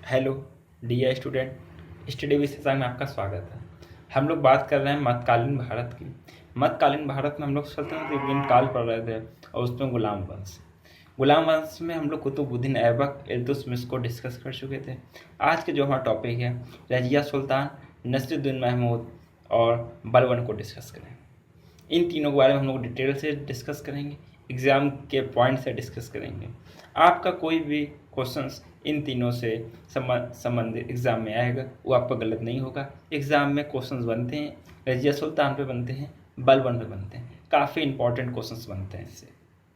Hello dear student, study with Shashank में आपका स्वागत है। हम लोग बात कर रहे हैं मध्यकालीन भारत की। मध्यकालीन भारत में हम लोग सल्तनत काल पढ़ रहे थे और उसमें गुलाम वंश में हम लोग कुतुबुद्दीन ऐबक इल्तुतमिश को डिस्कस कर चुके थे। आज के जो हमारा टॉपिक है रजिया सुल्तान, नसीरुद्दीन महमूद और बलबन को डिस्कस करेंगे। इन तीनों के बारे में हम लोग डिटेल से डिस्कस करेंगे, एग्ज़ाम के पॉइंट से डिस्कस करेंगे। आपका कोई भी क्वेश्चंस इन तीनों से संबंधित एग्ज़ाम में आएगा वो आपका गलत नहीं होगा। एग्ज़ाम में क्वेश्चंस बनते हैं, रजिया सुल्तान पे बनते हैं, बलबन पे बनते हैं, काफ़ी इंपॉर्टेंट क्वेश्चंस बनते हैं इससे।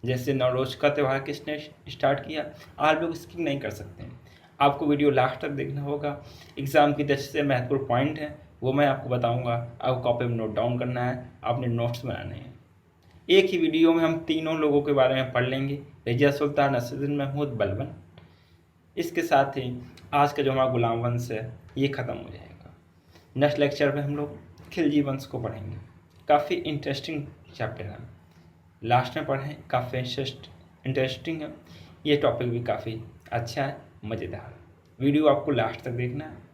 जैसे नवरोज का त्यौहार किसने स्टार्ट किया, आप लोग स्किप नहीं कर सकते हैं, आपको वीडियो लास्ट तक देखना होगा। एग्ज़ाम की दृष्टि से महत्वपूर्ण पॉइंट है वो मैं आपको बताऊंगा, आपको कॉपी में नोट डाउन करना है, आपने नोट्स बनाने हैं। एक ही वीडियो में हम तीनों लोगों के बारे में पढ़ लेंगे, रजिया सुल्तान, नसीरुद्दीन महमूद, बलबन। इसके साथ ही आज का जो हमारा गुलाम वंश है ये ख़त्म हो जाएगा। नेक्स्ट लेक्चर में हम लोग खिलजी वंश को पढ़ेंगे, काफ़ी इंटरेस्टिंग चैप्टर है, लास्ट में पढ़ें, काफ़ी इंटरेस्टिंग है ये टॉपिक, भी काफ़ी अच्छा है, मज़ेदार। वीडियो आपको लास्ट तक देखना है।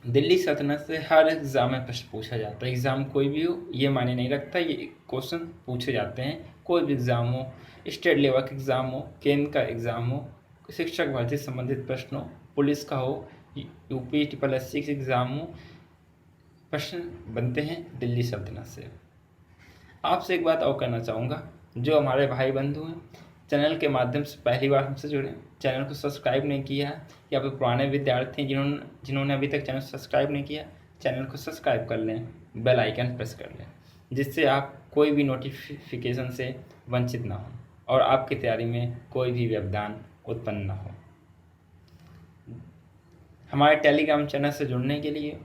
दिल्ली सल्तनत से हर एग्ज़ाम में प्रश्न पूछा जाता है। एग्ज़ाम कोई भी हो ये मायने नहीं रखता, ये क्वेश्चन पूछे जाते हैं। कोई भी एग्ज़ाम हो, स्टेट लेवल का एग्ज़ाम हो, केंद्र का एग्ज़ाम हो, शिक्षक भर्ती से संबंधित प्रश्न हो, पुलिस का हो, यूपी SSC का एग्ज़ाम हो, प्रश्न बनते हैं दिल्ली सल्तनत से। आपसे एक बात और करना चाहूँगा, जो हमारे भाई बंधु हैं चैनल के माध्यम से पहली बार हमसे जुड़े, चैनल को सब्सक्राइब नहीं किया है, या फिर पुराने विद्यार्थी जिन्होंने अभी तक चैनल सब्सक्राइब नहीं किया, चैनल को सब्सक्राइब कर लें, बेल आइकन प्रेस कर लें, जिससे आप कोई भी नोटिफिकेशन से वंचित ना हो और आपकी तैयारी में कोई भी व्यवधान उत्पन्न ना हो। हमारे टेलीग्राम चैनल से जुड़ने के लिए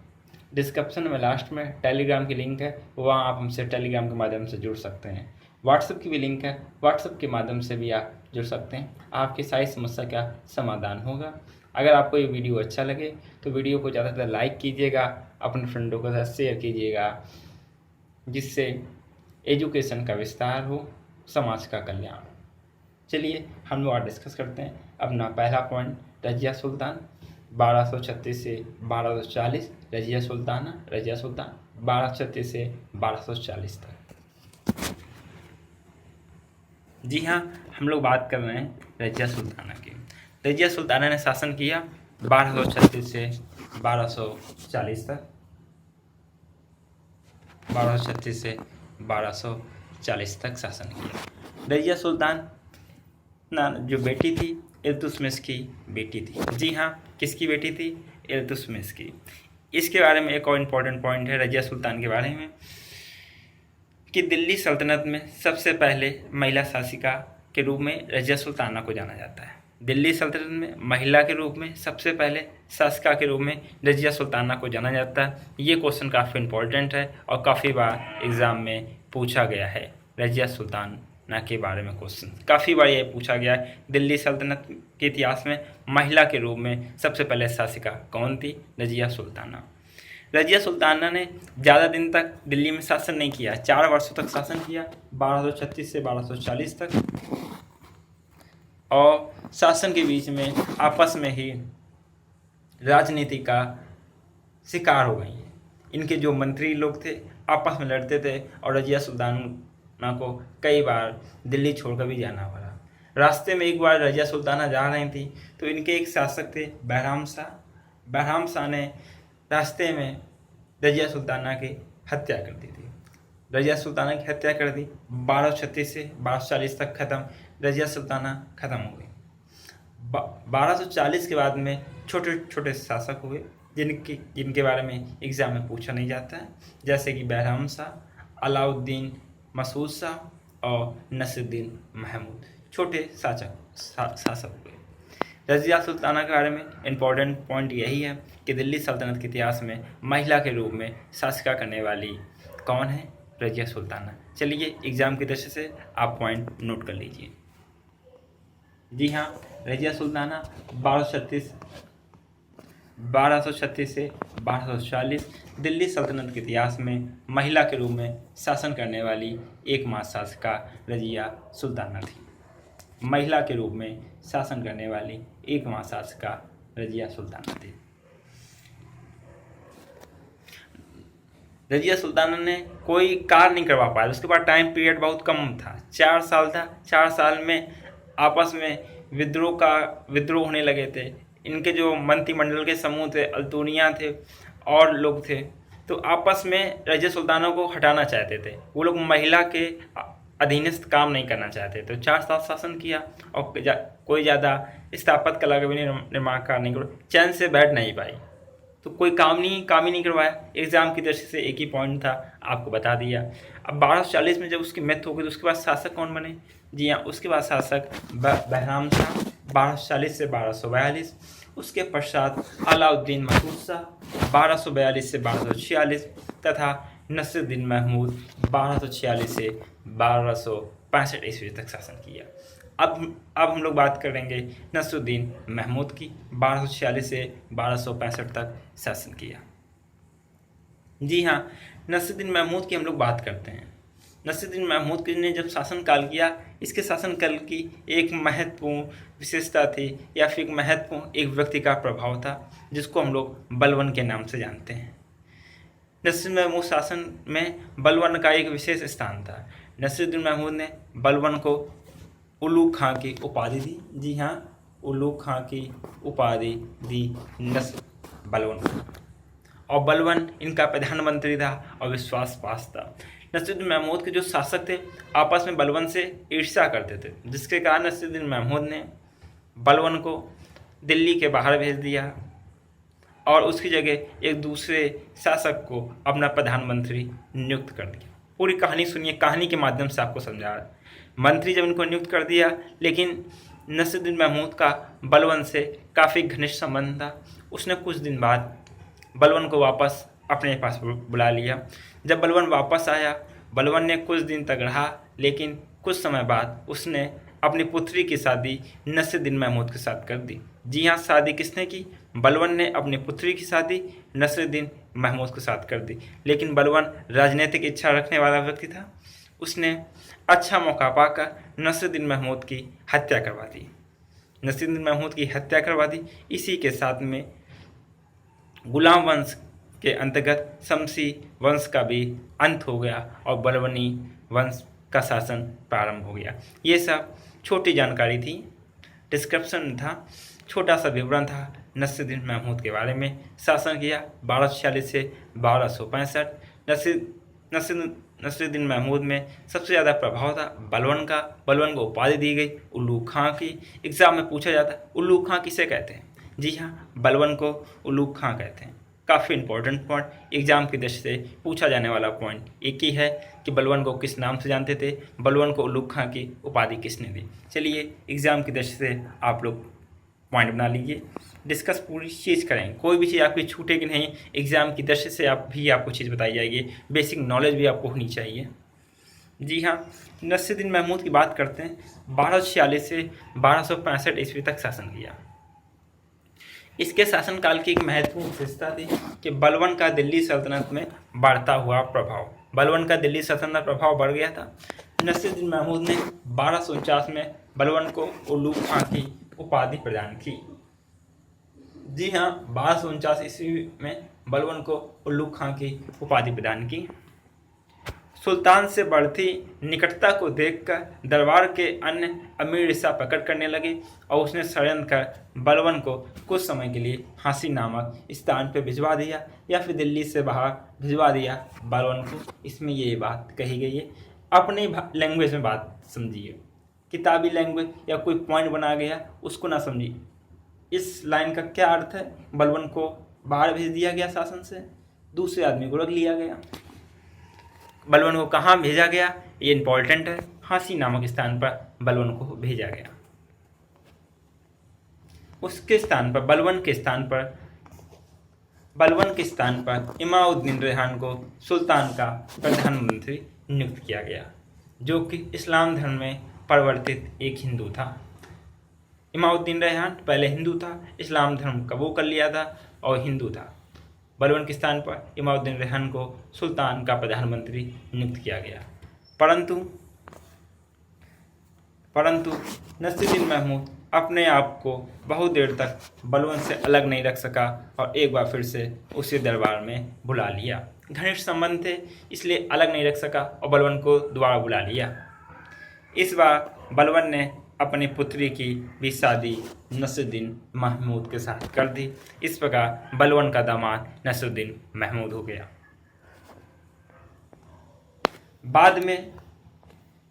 डिस्क्रिप्शन में लास्ट में टेलीग्राम की लिंक है, वहाँ आप हमसे टेलीग्राम के माध्यम से जुड़ सकते हैं। व्हाट्सएप की भी लिंक है, व्हाट्सएप के माध्यम से भी आप जुड़ सकते हैं, आपकी सारी समस्या का समाधान होगा। अगर आपको ये वीडियो अच्छा लगे तो वीडियो को ज़्यादा से ज़्यादा लाइक कीजिएगा, अपने फ्रेंडों के साथ शेयर कीजिएगा, जिससे एजुकेशन का विस्तार हो, समाज का कल्याण हो। चलिए हम लोग आज डिस्कस करते हैं अपना पहला पॉइंट, रजिया सुल्तान 1236 से 1240, रजिया सुल्तान 1236 से 1240 तक। जी हाँ, हम लोग बात कर रहे हैं रजिया सुल्ताना की। रजिया सुल्ताना ने शासन किया 1236 से 1240 तक, 1236 से 1240 तक शासन किया। रजिया सुल्तान जो बेटी थी इल्तुतमिश की बेटी थी। जी हाँ, किसकी बेटी थी? इल्तुतमिश की। इसके बारे में एक और इम्पोर्टेंट पॉइंट है रजिया सुल्तान के बारे में कि दिल्ली सल्तनत में सबसे पहले महिला शासिका के रूप में रजिया सुल्ताना को जाना जाता है। दिल्ली सल्तनत में महिला के रूप में सबसे पहले शासिका के रूप में रजिया सुल्ताना को जाना जाता है। ये क्वेश्चन काफ़ी इंपॉर्टेंट है और काफ़ी बार एग्ज़ाम में पूछा गया है। रजिया सुल्ताना के बारे में क्वेश्चन काफ़ी बार ये पूछा गया है। दिल्ली सल्तनत के इतिहास में महिला के रूप में सबसे पहले शासिका कौन थी? रजिया सुल्ताना। रजिया सुल्ताना ने ज़्यादा दिन तक दिल्ली में शासन नहीं किया, 4 वर्षों तक शासन किया, 1236 से 1240 तक। और शासन के बीच में आपस में ही राजनीति का शिकार हो गई है। इनके जो मंत्री लोग थे आपस में लड़ते थे और रजिया सुल्ताना को कई बार दिल्ली छोड़कर भी जाना पड़ा। रास्ते में एक बार रजिया सुल्ताना जा रही थी तो इनके एक शासक थे बहराम शाह ने रास्ते में रजिया सुल्ताना की हत्या कर दी थी। रजिया सुल्ताना की हत्या कर दी, 1236 से 1240 तक ख़त्म, रजिया सुल्ताना ख़त्म हो गई। 1240 के बाद में छोटे छोटे शासक हुए जिनके बारे में एग्ज़ाम में पूछा नहीं जाता है, जैसे कि बहराम शाह, अलाउद्दीन मसूद शाह और नसीरुद्दीन महमूद। छोटे शासक हुए। रजिया सुल्ताना के बारे में इम्पोर्टेंट पॉइंट यही है कि दिल्ली सल्तनत के इतिहास में महिला के रूप में शासिका करने वाली कौन है? रजिया सुल्ताना। चलिए एग्ज़ाम की दृष्टि से आप पॉइंट नोट कर लीजिए। जी हाँ, रजिया सुल्ताना 1236 से 1240 दिल्ली सल्तनत के इतिहास में महिला के रूप में शासन करने वाली एकमात्र शासिका रजिया सुल्ताना थी। महिला के रूप में शासन करने वाली एक महाशासिका रजिया सुल्ताना थी। रजिया सुल्ताना ने कोई कार्य नहीं करवा पाया। उसके बाद टाइम पीरियड बहुत कम था, 4 साल था। 4 साल में आपस में विद्रोह होने लगे थे। इनके जो मंत्रिमंडल के समूह थे, अल्तूनिया थे और लोग थे, तो आपस में रजिया सुल्ताना को हटाना चाहते थे। वो लोग महिला के अधीनस्थ काम नहीं करना चाहते। तो 4 साल शासन किया और कोई ज़्यादा स्थापत्य कला का भी निर्माण कार्य नहीं कर, चैन से बैठ नहीं पाई। तो कोई काम ही नहीं करवाया। एग्जाम की दृष्टि से एक ही पॉइंट था, आपको बता दिया। अब 1240 में जब उसकी मृत्यु हो गई तो उसके बाद शासक कौन बने? जी हाँ, उसके बाद शासक बहराम शाह 1240 से 1242। उसके पश्चात अलाउद्दीन महमूद शाह 1242 से 1246 तथा नसीरुद्दीन महमूद 1246 से 1265 ईस्वी तक शासन किया। अब हम लोग बात करेंगे नसीरुद्दीन महमूद की। 1246 से 1265 तक शासन किया। जी हाँ, नसीरुद्दीन महमूद की हम लोग बात करते हैं। नसीरुद्दीन महमूद ने जब शासन काल किया, इसके शासन काल की एक महत्वपूर्ण विशेषता थी या फिर एक महत्वपूर्ण एक व्यक्ति का प्रभाव था, जिसको हम लोग बलवन के नाम से जानते हैं। नसीरुद्दीन महमूद शासन में बलवन का एक विशेष स्थान था। नसीरुद्दीन महमूद ने बलवन को उलूग खां की उपाधि दी। जी हाँ, उलूग खां की उपाधि दी बलवन को, और बलवन इनका प्रधानमंत्री था और विश्वास पास था। नसीरुद्दीन महमूद के जो शासक थे आपस में बलवन से ईर्ष्या करते थे, जिसके कारण नसीरुद्दीन महमूद ने बलवन को दिल्ली के बाहर भेज दिया और उसकी जगह एक दूसरे शासक को अपना प्रधानमंत्री नियुक्त कर दिया। पूरी कहानी सुनिए, कहानी के माध्यम से आपको समझा। मंत्री जब इनको नियुक्त कर दिया, लेकिन नसीरुद्दीन महमूद का बलवन से काफ़ी घनिष्ठ संबंध था। उसने कुछ दिन बाद बलवन को वापस अपने पास बुला लिया। जब बलवन वापस आया, बलवन ने कुछ दिन तक रहा, लेकिन कुछ समय बाद उसने अपनी पुत्री की शादी नसीरुद्दीन महमूद के साथ कर दी। जी हाँ, शादी किसने की? बलवन ने अपनी पुत्री की शादी नसीरुद्दीन महमूद के साथ कर दी। लेकिन बलवन राजनीतिक इच्छा रखने वाला व्यक्ति था। उसने अच्छा मौका पाकर नसीरुद्दीन महमूद की हत्या करवा दी। नसीरुद्दीन महमूद की हत्या करवा दी। इसी के साथ में गुलाम वंश के अंतर्गत शमसी वंश का भी अंत हो गया और बलवनी वंश का शासन प्रारंभ हो गया। ये सब छोटी जानकारी थी, डिस्क्रिप्शन था, छोटा सा विवरण था नसीरुद्दीन महमूद के बारे में। शासन किया 1246 से 1265। नसीरुद्दीन महमूद में सबसे ज़्यादा प्रभाव था बलवन का। बलवन को उपाधि दी गई उल्लू खां की। एग्जाम में पूछा जाता है उल्लू खां किसे कहते हैं? जी हाँ, बलवन को उल्लू खां कहते हैं। काफ़ी इंपॉर्टेंट पॉइंट, एग्जाम की दृष्टि से पूछा जाने वाला पॉइंट एक ही है कि बलवन को किस नाम से जानते थे, बलवन को उल्लू खां की उपाधि किसने दी। चलिए, एग्जाम की दृष्टि से आप लोग पॉइंट बना लीजिए, डिस्कस पूरी चीज़ करें। कोई भी चीज़ आपकी छूटेगी नहीं। एग्जाम की दृष्टि से आपको चीज़ बताई जाएगी, बेसिक नॉलेज भी आपको होनी चाहिए। जी हाँ, नसीरुद्दीन महमूद की बात करते हैं। 1246 से 1265 ईस्वी तक शासन किया। इसके शासनकाल की एक महत्वपूर्ण विशेषता थी कि बलवन का दिल्ली सल्तनत में बढ़ता हुआ प्रभाव। बलवन का दिल्ली सल्तनत प्रभाव बढ़ गया था। नसीरुद्दीन महमूद ने 1249 में बलवन को उल्लू खां की उपाधि प्रदान की। जी हाँ, 1249 ईस्वी में बलवन को उल्लू खां की उपाधि प्रदान की। सुल्तान से बढ़ती निकटता को देखकर दरबार के अन्य अमीर ईर्ष्या प्रकट करने लगे और उसने षड्यंत्र कर बलवन को कुछ समय के लिए फांसी नामक स्थान पर भिजवा दिया या फिर दिल्ली से बाहर भिजवा दिया बलवन को। इसमें ये बात कही गई है, अपनी लैंग्वेज में बात समझिए। किताबी लैंग्वेज या कोई पॉइंट बना गया उसको ना समझिए। इस लाइन का क्या अर्थ है? बलवन को बाहर भेज दिया गया शासन से, दूसरे आदमी को रख लिया गया। बलवन को कहाँ भेजा गया ये इंपॉर्टेंट है। फांसी नामक स्थान पर बलवन को भेजा गया। उसके स्थान पर बलवन के स्थान पर इमाउद्दीन रेहान को सुल्तान का प्रधानमंत्री नियुक्त किया गया, जो कि इस्लाम धर्म में परिवर्तित एक हिंदू था। इमाउद्दीन रेहान पहले हिंदू था, इस्लाम धर्म कबूल कर लिया था और हिंदू था। बलवन के स्थान पर इमाउद्दीन रेहान को सुल्तान का प्रधानमंत्री नियुक्त किया गया। परंतु परंतु नसीरुद्दीन महमूद अपने आप को बहुत देर तक बलबन से अलग नहीं रख सका और एक बार फिर से उसी दरबार में बुला लिया। घनिष्ठ संबंध थे इसलिए अलग नहीं रख सका और बलबन को दोबारा बुला लिया। इस बार बलबन ने अपनी पुत्री की भी शादी नसीरुद्दीन महमूद के साथ कर दी। इस प्रकार बलबन का दामाद नसीरुद्दीन महमूद हो गया। बाद में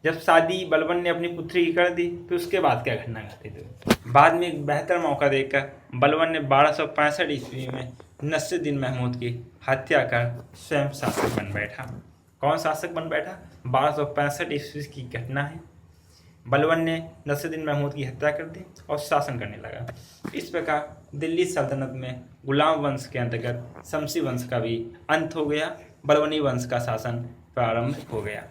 जब शादी बलबन ने अपनी पुत्री की कर दी तो उसके बाद क्या घटना घटित हुई। बाद में एक बेहतर मौका देखकर बलबन ने 1265 ईस्वी में नसीरुद्दीन महमूद की हत्या कर स्वयं शासक बन बैठा। कौन शासक बन बैठा? 1265 ईस्वी की घटना है। बलबन ने नसीरुद्दीन महमूद की हत्या कर दी और शासन करने लगा। इस प्रकार दिल्ली सल्तनत में गुलाम वंश के अंतर्गत शमसी वंश का भी अंत हो गया। बलबनी वंश का शासन प्रारंभ हो गया।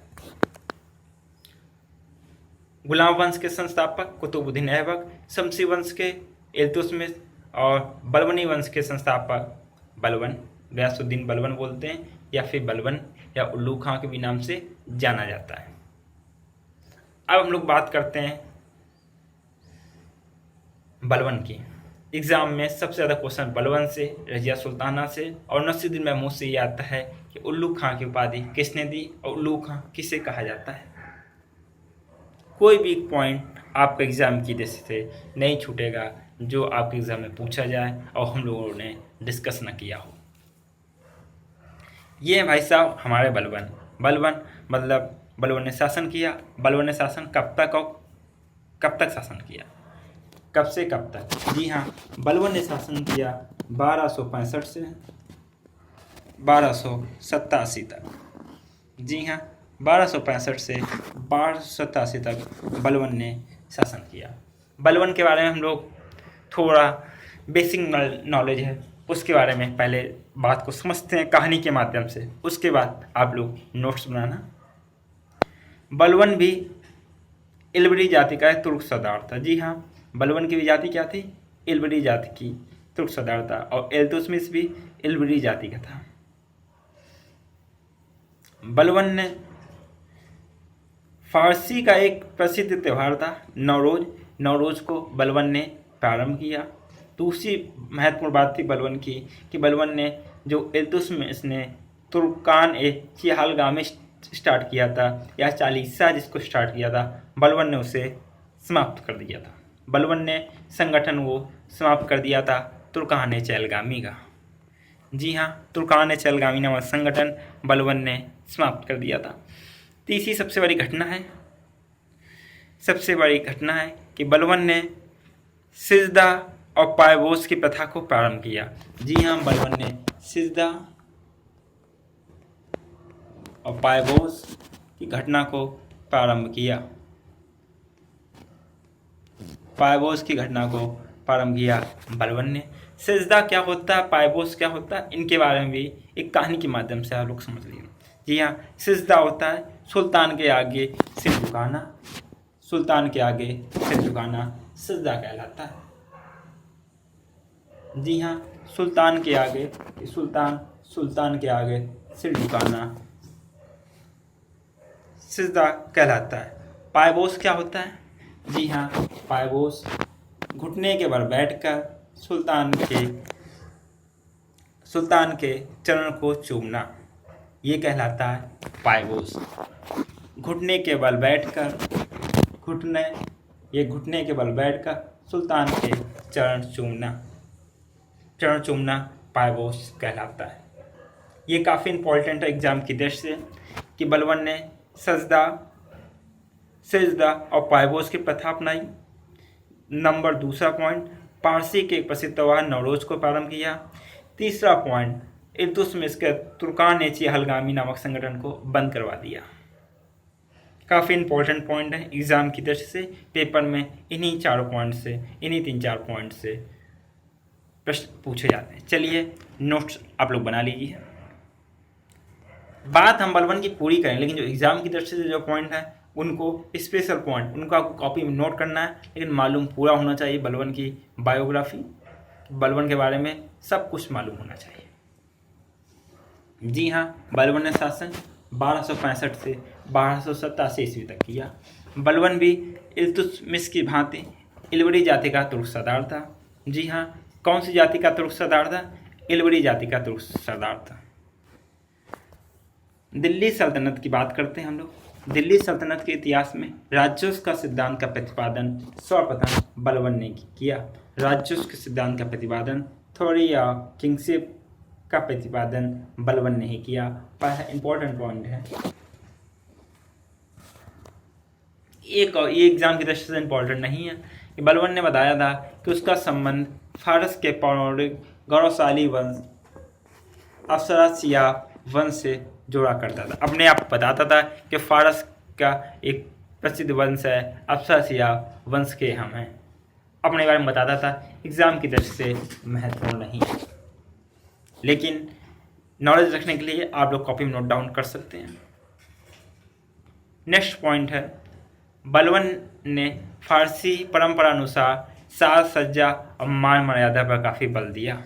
गुलाम वंश के संस्थापक कुतुबुद्दीन ऐबक, शमसी वंश के इल्तुतमिश और बलबनी वंश के संस्थापक बलबन, गयासुद्दीन बलबन बोलते हैं या फिर बलबन या उल्लू खां के भी नाम से जाना जाता है। अब हम लोग बात करते हैं बलबन की। एग्जाम में सबसे ज़्यादा क्वेश्चन बलबन से, रजिया सुल्ताना से और नसीरुद्दीन महमूद से ये आता है कि उल्लू खां की उपाधि किसने दी और उल्लू खां किसे कहा जाता है। कोई भी पॉइंट आपका एग्ज़ाम की दृष्टि से नहीं छूटेगा जो आपके एग्ज़ाम में पूछा जाए और हम लोगों ने डिस्कस न किया हो। ये भाई साहब हमारे बलबन। बलबन मतलब बलबन ने शासन किया। बलबन ने शासन कब तक और कब तक शासन किया? कब से कब तक? जी हाँ, बलबन ने शासन किया 1265 से 1287 तक। जी हाँ, 1265 से 1287 तक बलबन ने शासन किया। बलबन के बारे में हम लोग थोड़ा बेसिक नॉलेज है उसके बारे में पहले बात को समझते हैं कहानी के माध्यम से, उसके बाद आप लोग नोट्स बनाना। बलबन भी इल्बरी जाति का तुर्क सरदार था। जी हाँ, बलबन की भी जाति क्या थी? इल्बरी जाति की तुर्क सरदार था और इल्तुतमिश भी इल्बरी जाति का था। बलबन ने फारसी का एक प्रसिद्ध त्यौहार था नौरोज को बलबन ने प्रारंभ किया। दूसरी महत्वपूर्ण बात थी बलबन की कि बलबन ने जो इल्तुतमिश ने तुर्कान ए चिहलगामी स्टार्ट किया था या चालीसा जिसको स्टार्ट किया था, बलबन ने उसे समाप्त कर दिया था। बलबन ने संगठन वो समाप्त कर दिया था तुर्कान चहलगामी का। जी हाँ, तुर्कान चहलगामी नामक संगठन बलबन ने समाप्त कर दिया था। तीसरी सबसे बड़ी घटना है कि बलबन ने सिजदा और पायबोस की प्रथा को प्रारंभ किया। जी हाँ, बलबन ने सिजदा और पायबोस की घटना को प्रारंभ किया। पायबोस की घटना को प्रारंभ किया बलबन ने। सिजदा क्या होता है, पायबोस क्या होता है, इनके बारे में भी एक कहानी के माध्यम से आप लोग समझ लीजिए। जी हाँ, सिजदा होता है सुल्तान के आगे सिर झुकाना। सुल्तान के आगे सिर झुकाना सिजदा कहलाता है। जी हाँ, सुल्तान के आगे सिर झुकाना सिजदा कहलाता है। पायबोस क्या होता है? जी हाँ, पायबोस घुटने के बल बैठकर सुल्तान के चरण को चूमना, ये कहलाता है पायबोस। घुटने के बल बैठकर सुल्तान के चरण चूमना पायबोस कहलाता है। ये काफ़ी इंपॉर्टेंट है एग्जाम की दृष्टि से कि बलबन ने सिजदा और पायबोस की प्रथा अपनाई। नंबर दूसरा पॉइंट, पारसी के प्रसिद्ध त्यौहार नौरोज को प्रारंभ किया। तीसरा पॉइंट, इल्तुतमिश के तुर्कान चहलगामी नामक संगठन को बंद करवा दिया। काफ़ी इंपॉर्टेंट पॉइंट है एग्जाम की दृष्टि से। पेपर में इन्हीं 3-4 पॉइंट से प्रश्न पूछे जाते हैं। चलिए नोट्स आप लोग बना लीजिए। बात हम बलबन की पूरी करें, लेकिन जो एग्जाम की दृष्टि से जो पॉइंट है उनको स्पेशल पॉइंट उनको आपको कॉपी में नोट करना है, लेकिन मालूम पूरा होना चाहिए। बलबन की बायोग्राफी, बलबन के बारे में सब कुछ मालूम होना चाहिए। जी हाँ, बलबन ने शासन 1265 से 1287 ईस्वी तक किया। बलबन भी इल्तुतमिश की भांति इल्वरी जाति का तुर्क सरदार था। जी हाँ, कौन सी जाति का तुर्क सरदार था? इल्वरी जाति का तुर्क सरदार था। दिल्ली सल्तनत की बात करते हैं हम लोग। दिल्ली सल्तनत के इतिहास में राजस्व का सिद्धांत का प्रतिपादन सर्वप्रथम बलबन ने किया। राजस्व के सिद्धांत का प्रतिपादन, थ्योरी ऑफ किंगशिप का प्रतिपादन बलबन ने ही किया। पहला इंपॉर्टेंट पॉइंट है, एक एग्जाम की दृष्टि से इंपॉर्टेंट नहीं है कि बलबन ने बताया था कि उसका संबंध फारस के पौराणिक गौरवशाली वंश अफसरासिया वंश से जोड़ा करता था। अपने आप बताता था कि फारस का एक प्रसिद्ध वंश है, अफसरासिया वंश के हम हैं। अपने बारे में बताता था। एग्जाम की दृष्टि से महत्वपूर्ण नहीं है, लेकिन नॉलेज रखने के लिए आप लोग कॉपी में नोट डाउन कर सकते हैं। नेक्स्ट पॉइंट है, बलबन ने फारसी परंपरा अनुसार साज सज्जा और मान मर्यादा पर काफ़ी बल दिया।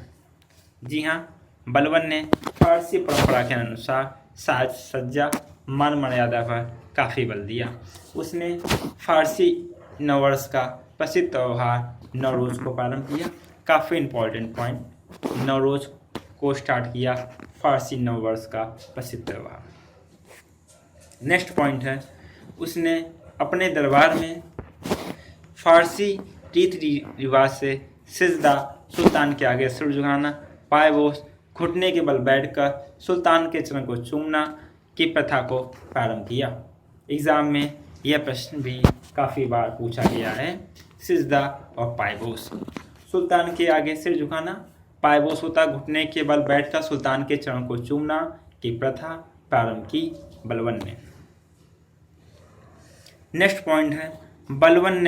जी हाँ, बलबन ने फारसी परंपरा के अनुसार साज सज्जा मान मर्यादा पर काफ़ी बल दिया। उसने फारसी नववर्ष का प्रसिद्ध त्यौहार नवरोज़ को प्रारंभ किया। काफ़ी इंपॉर्टेंट पॉइंट, नवरोज़ को स्टार्ट किया फारसी नववर्ष का प्रसिद्ध त्यौहार। नेक्स्ट पॉइंट है, उसने अपने दरबार में फारसी रीति रिवाज से सिजदा, सुल्तान के आगे सिर झुकाना, पायबोस, घुटने के बल बैठकर सुल्तान के चरण को चूमना की प्रथा को प्रारंभ किया। एग्जाम में यह प्रश्न भी काफ़ी बार पूछा गया है। सिजदा और पायबोस, सुल्तान के आगे सिर झुकाना, पायबोस होता घुटने के बल बैठकर सुल्तान के चरण को चूमना की प्रथा प्रारंभ की बलबन ने। नेक्स्ट पॉइंट है, बलबन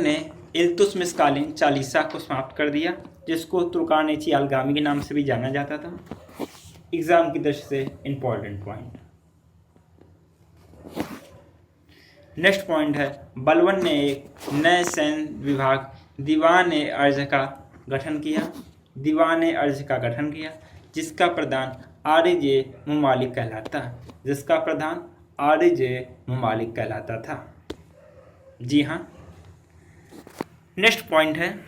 ने इल्तुतमिश कालीन चालीसा को समाप्त कर दिया, जिसको तुर्कान-ए अलगामी के नाम से भी जाना जाता था। एग्जाम की दृष्टि से इंपॉर्टेंट पॉइंट। नेक्स्ट पॉइंट है, बलबन ने एक नए सैन्य विभाग दीवान-ए-अर्ज का गठन किया, जिसका प्रधान आरिज-ए ममालिक कहलाता था। जी हाँ। नेक्स्ट पॉइंट है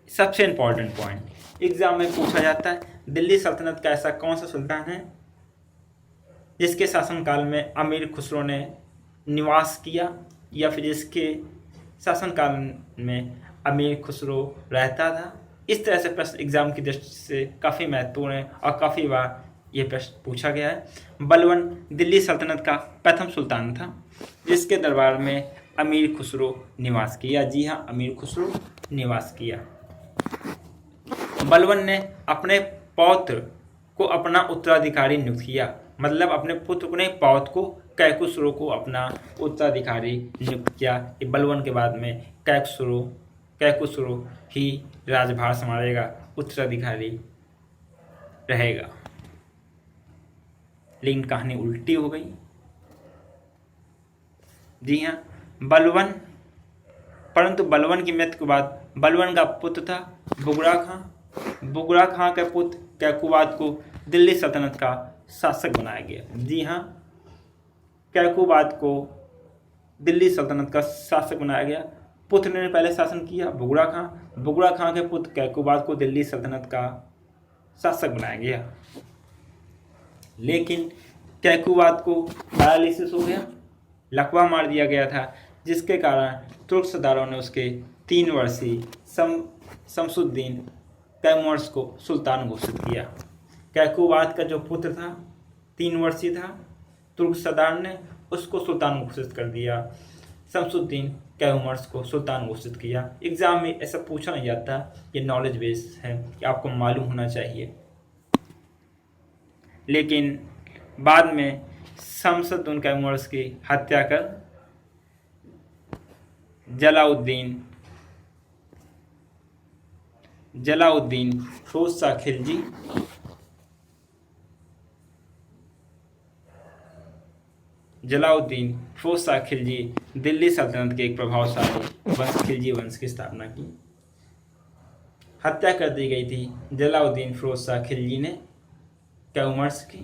सबसे इंपॉर्टेंट पॉइंट, एग्जाम में पूछा जाता है, दिल्ली सल्तनत का ऐसा कौन सा सुल्तान है जिसके शासनकाल में अमीर खुसरो ने निवास किया, या फिर जिसके शासनकाल में अमीर खुसरो रहता था। इस तरह से प्रश्न एग्जाम की दृष्टि से काफ़ी महत्वपूर्ण है और काफ़ी बार ये प्रश्न पूछा गया है। बलबन दिल्ली सल्तनत का प्रथम सुल्तान था जिसके दरबार में अमीर खुसरो निवास किया। जी हाँ, अमीर खुसरो निवास किया। बलबन ने अपने पौत्र को अपना उत्तराधिकारी नियुक्त किया, मतलब अपने पुत्र को नहीं, पौत्र को, कैखुसरो को अपना उत्तराधिकारी नियुक्त किया कि बलबन के बाद में कैखुसरो ही राजभार संभालेगा, उत्तराधिकारी रहेगा। लेकिन कहानी उल्टी हो गई। जी हाँ, परंतु बलबन की मृत्यु के बाद बलबन का पुत्र था बुगरा खां। बुगरा खां के पुत्र कैकुबाद को दिल्ली सल्तनत का शासक बनाया गया। जी हाँ, कैकुबाद को दिल्ली सल्तनत का शासक बनाया गया। पुत्र ने पहले शासन किया बुगरा खां के पुत्र कैकुबाद को दिल्ली सल्तनत का शासक बनाया गया। लेकिन कैकुबाद को पैरालिसिस हो गया, लकवा मार दिया गया था, जिसके कारण तुर्क सरदारों ने उसके 3 वर्षीय शमसुद्दीन तैमूरस को सुल्तान घोषित किया। कैकुबाद का जो पुत्र था 3 वर्षीय था, तुर्क सरदार ने उसको सुल्तान घोषित कर दिया। शमसुद्दीन तैमूरस को सुल्तान घोषित किया। एग्जाम में ऐसा पूछा नहीं जाता, ये नॉलेज बेस्ड है कि आपको मालूम होना चाहिए। लेकिन बाद में शमसुद्दीन तैमूरस की हत्या कर जलाउद्दीन फिरोज शाह खिलजी दिल्ली सल्तनत के एक प्रभावशाली वंश खिलजी वंश की स्थापना की। हत्या कर दी गई थी जलाउद्दीन फिरोज शाह खिलजी ने तैमूरस की,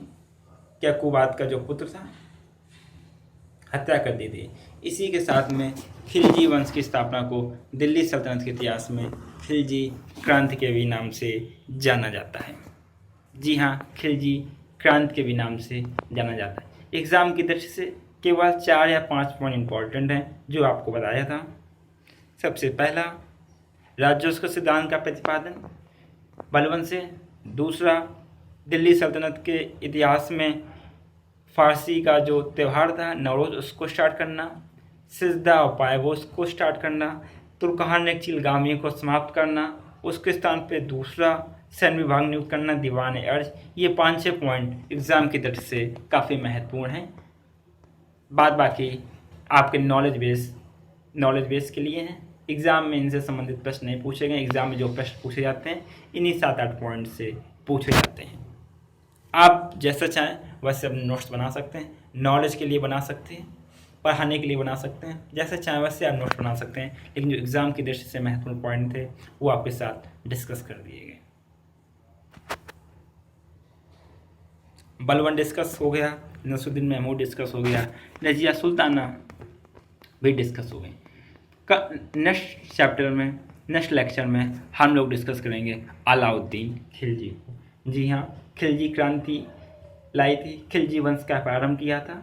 कैकुबाद का जो पुत्र था। हत्या कर दी थी। इसी के साथ में खिलजी वंश की स्थापना को दिल्ली सल्तनत के इतिहास में खिलजी क्रांति के भी नाम से जाना जाता है। जी हाँ, खिलजी क्रांति के भी नाम से जाना जाता है। एग्ज़ाम की दृष्टि से केवल 4 या 5 पॉइंट इंपॉर्टेंट हैं जो आपको बताया था। सबसे पहला, राज्योत्सव सिद्धांत का प्रतिपादन बलबन से। दूसरा, दिल्ली सल्तनत के इतिहास में फारसी का जो त्यौहार था नवरोज, उसको स्टार्ट करना। सिजदा और पायवोस को स्टार्ट करना। तुर्कहान चिलगामी को समाप्त करना। उसके स्थान पे दूसरा सैन्य विभाग नियुक्त करना, दीवान अर्ज। ये 5-6 पॉइंट एग्ज़ाम की दृष्टि से काफ़ी महत्वपूर्ण हैं। बाकी आपके नॉलेज बेस के लिए हैं। एग्ज़ाम में इनसे संबंधित प्रश्न नहीं पूछे गए। एग्ज़ाम में जो प्रश्न पूछे जाते हैं इन्हीं 7-8 पॉइंट से पूछे जाते हैं। आप जैसा चाहें वैसे अपने नोट्स बना सकते हैं। नॉलेज के लिए बना सकते हैं, पढ़ाने के लिए बना सकते हैं, जैसे चाहें वैसे आप नोट्स बना सकते हैं। लेकिन जो एग्ज़ाम की दृष्टि से महत्वपूर्ण पॉइंट थे वो आपके साथ डिस्कस कर दिए गए। बलबन डिस्कस हो गया, नसरुद्दीन महमूद डिस्कस हो गया, रजिया सुल्ताना भी डिस्कस हो गई। नेक्स्ट लेक्चर में हम लोग डिस्कस करेंगे अलाउद्दीन खिलजी। जी हाँ, खिलजी क्रांति लाई थी, खिलजी वंश का प्रारंभ किया था।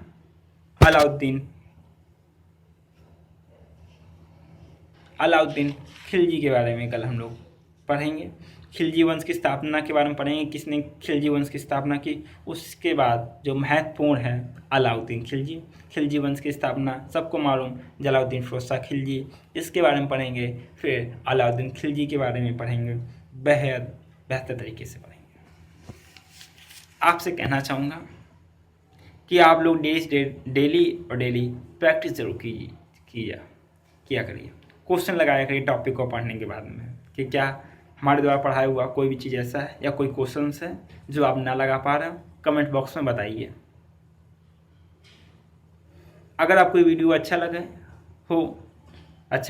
अलाउद्दीन खिलजी के बारे में कल हम लोग पढ़ेंगे। खिलजी वंश की स्थापना के बारे में पढ़ेंगे, किसने खिलजी वंश की स्थापना की। उसके बाद जो महत्वपूर्ण है अलाउद्दीन खिलजी वंश की स्थापना सबको मालूम, जलालुद्दीन फिरोज शाह खिलजी, इसके बारे में पढ़ेंगे। फिर अलाउद्दीन खिलजी के बारे में पढ़ेंगे, बेहद बेहतर तरीके से पढ़ेंगे। आपसे कहना चाहूँगा कि आप लोग डेली प्रैक्टिस जरूर किया करिए। क्वेश्चन लगाया करिए टॉपिक को पढ़ने के बाद में कि क्या हमारे द्वारा पढ़ाया हुआ कोई भी चीज़ ऐसा है या कोई क्वेश्चन है जो आप ना लगा पा रहे हो, कमेंट बॉक्स में बताइए। अगर आपको ये वीडियो अच्छा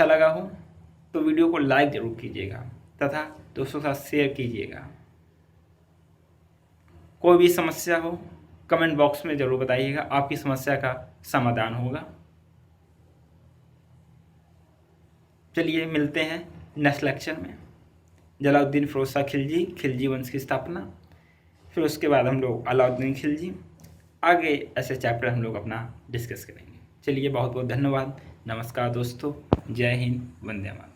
लगा हो तो वीडियो को लाइक ज़रूर कीजिएगा तथा दोस्तों के साथ शेयर कीजिएगा। कोई भी समस्या हो कमेंट बॉक्स में ज़रूर बताइएगा, आपकी समस्या का समाधान होगा। चलिए मिलते हैं नेक्स्ट लेक्चर में। जलालुद्दीन फिरोज शाह खिलजी वंश की स्थापना, फिर उसके बाद हम लोग अलाउद्दीन खिलजी, आगे ऐसे चैप्टर हम लोग अपना डिस्कस करेंगे। चलिए बहुत बहुत धन्यवाद। नमस्कार दोस्तों, जय हिंद, वंदे मातरम।